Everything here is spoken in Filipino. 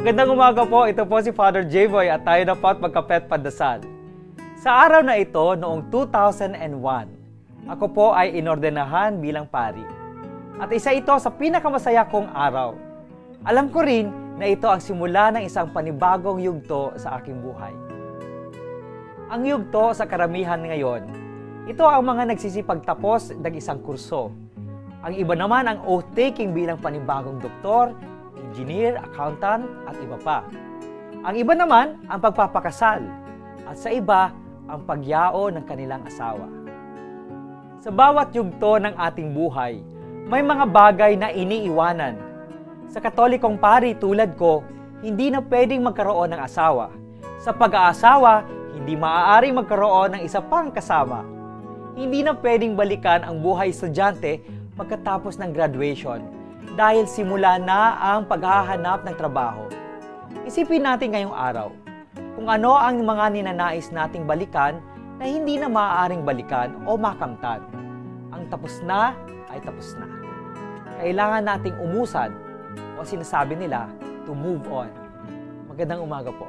Magandang umaga po, ito po si Father J-Boy at tayo na po at magkapet pandasal. Sa araw na ito, noong 2001, ako po ay inordenahan bilang pari. At isa ito sa pinakamasaya kong araw. Alam ko rin na ito ang simula ng isang panibagong yugto sa aking buhay. Ang yugto sa karamihan ngayon, ito ang mga nagsisipagtapos ng isang kurso. Ang iba naman ang oath-taking bilang panibagong doktor, engineer, accountant, at iba pa. Ang iba naman ang pagpapakasal, at sa iba ang pagyao ng kanilang asawa. Sa bawat yugto ng ating buhay, may mga bagay na iniiwanan. Sa Katolikong pari tulad ko, hindi na pwedeng magkaroon ng asawa. Sa pag-aasawa, hindi maaaring magkaroon ng isa pang kasama. Hindi na pwedeng balikan ang buhay estudyante pagkatapos ng graduation dahil simula na ang paghahanap ng trabaho. Isipin natin ngayong araw kung ano ang mga ninanais nating balikan na hindi na maaaring balikan o makamtan. Ang tapos na ay tapos na. Kailangan nating umusad o sinasabi nila to move on. Magandang umaga po.